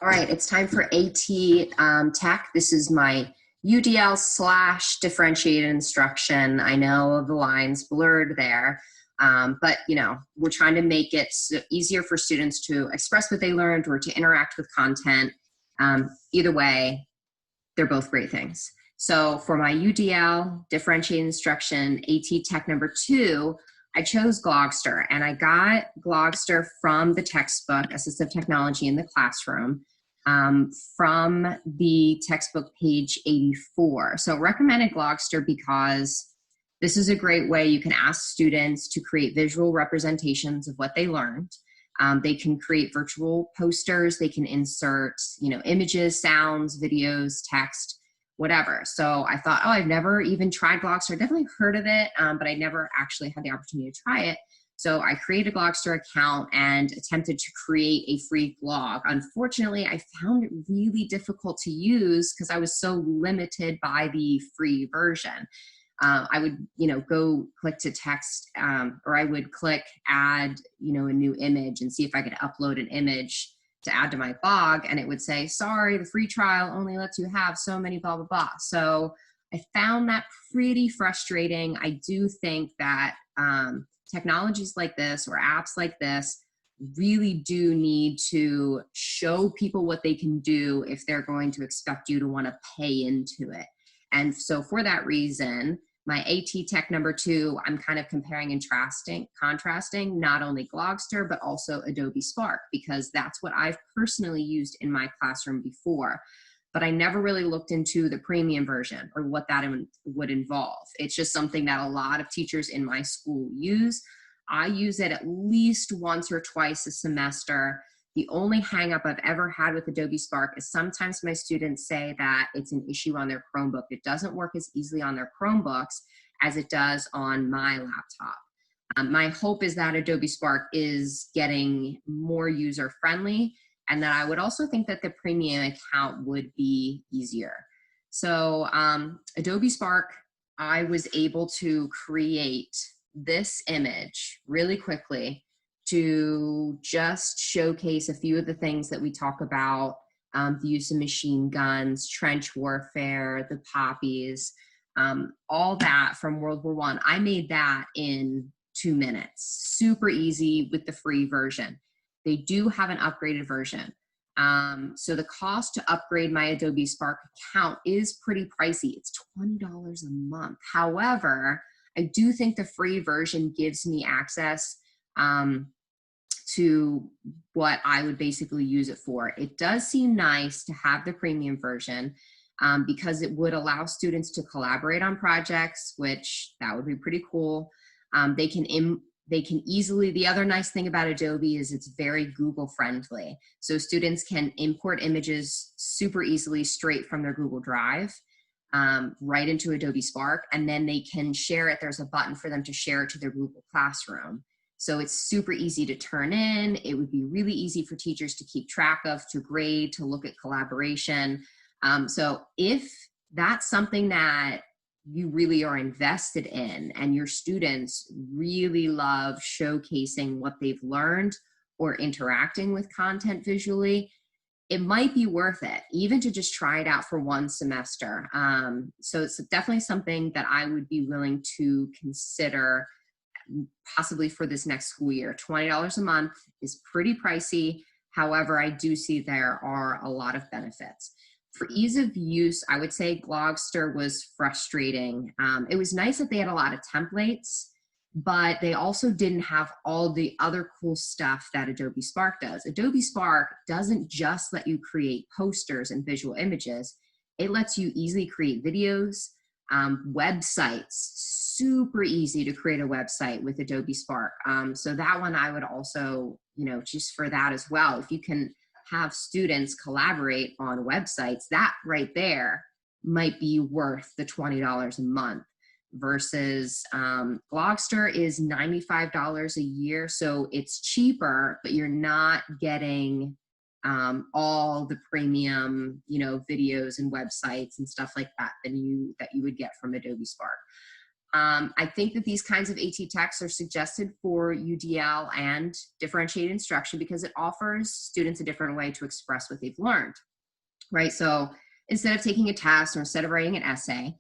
All right, it's time for AT Tech. This is my UDL / differentiated instruction. I know the lines blurred there, but we're trying to make it easier for students to express what they learned or to interact with content. Either way, they're both great things. So for my UDL, differentiated instruction, AT Tech number 2, I chose Glogster, and I got Glogster from the textbook, Assistive Technology in the Classroom, from the textbook page 84. So recommended Glogster because this is a great way you can ask students to create visual representations of what they learned. They can create virtual posters, they can insert, images, sounds, videos, text, whatever. So I thought, oh, I've never even tried Glogster. I definitely heard of it, but I never actually had the opportunity to try it. So I created a Glogster account and attempted to create a free blog. Unfortunately, I found it really difficult to use because I was so limited by the free version. I would, go click to text, or I would click add, a new image and see if I could upload an image to add to my blog, and it would say, sorry, the free trial only lets you have so many blah, blah, blah. So I found that pretty frustrating. I do think that technologies like this or apps like this really do need to show people what they can do if they're going to expect you to want to pay into it. And so for that reason, my AT Tech number 2, I'm kind of comparing and contrasting not only Glogster, but also Adobe Spark, because that's what I've personally used in my classroom before. But I never really looked into the premium version or what that would involve. It's just something that a lot of teachers in my school use. I use it at least once or twice a semester. The only hang up I've ever had with Adobe Spark is sometimes my students say that it's an issue on their Chromebook. It doesn't work as easily on their Chromebooks as it does on my laptop. My hope is that Adobe Spark is getting more user-friendly, and that I would also think that the premium account would be easier. So Adobe Spark, I was able to create this image really quickly to just showcase a few of the things that we talk about, the use of machine guns, trench warfare, the poppies, all that from World War I. I made that in 2 minutes, super easy with the free version. They do have an upgraded version. So the cost to upgrade my Adobe Spark account is pretty pricey. It's $20 a month. However, I do think the free version gives me access to what I would basically use it for. It does seem nice to have the premium version because it would allow students to collaborate on projects, which that would be pretty cool. They can easily, the other nice thing about Adobe is it's very Google friendly. So students can import images super easily straight from their Google Drive right into Adobe Spark, and then they can share it. There's a button for them to share it to their Google Classroom. So it's super easy to turn in. It would be really easy for teachers to keep track of, to grade, to look at collaboration. So if that's something that you really are invested in and your students really love showcasing what they've learned or interacting with content visually, it might be worth it, even to just try it out for 1 semester. So it's definitely something that I would be willing to consider possibly for this next school year. $20 a month is pretty pricey. However, I do see there are a lot of benefits. For ease of use, I would say Glogster was frustrating. It was nice that they had a lot of templates, but they also didn't have all the other cool stuff that Adobe Spark does. Adobe Spark doesn't just let you create posters and visual images. It lets you easily create videos, websites, super easy to create a website with Adobe Spark. So that one I would also, just for that as well, if you can have students collaborate on websites, that right there might be worth the $20 a month versus Glogster is $95 a year. So it's cheaper, but you're not getting all the premium, videos and websites and stuff like that that you would get from Adobe Spark. I think that these kinds of AT texts are suggested for UDL and differentiated instruction because it offers students a different way to express what they've learned, right? So instead of taking a test or instead of writing an essay,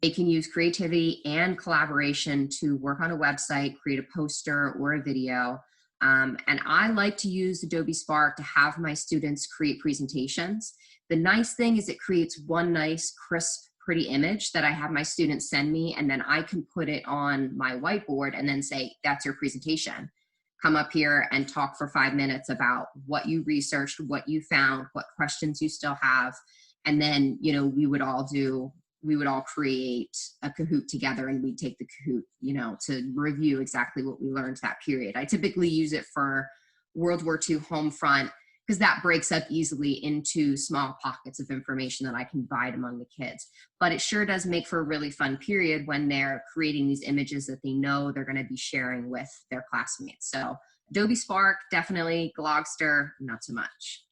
they can use creativity and collaboration to work on a website, create a poster or a video. And I like to use Adobe Spark to have my students create presentations. The nice thing is it creates one nice, crisp, pretty image that I have my students send me, and then I can put it on my whiteboard and then say, that's your presentation. Come up here and talk for 5 minutes about what you researched, what you found, what questions you still have. And then, you know, we would all create a Kahoot together, and we'd take the Kahoot, you know, to review exactly what we learned that period. I typically use it for World War II home front because that breaks up easily into small pockets of information that I can divide among the kids. But it sure does make for a really fun period when they're creating these images that they know they're going to be sharing with their classmates. So Adobe Spark, definitely. Glogster, not so much.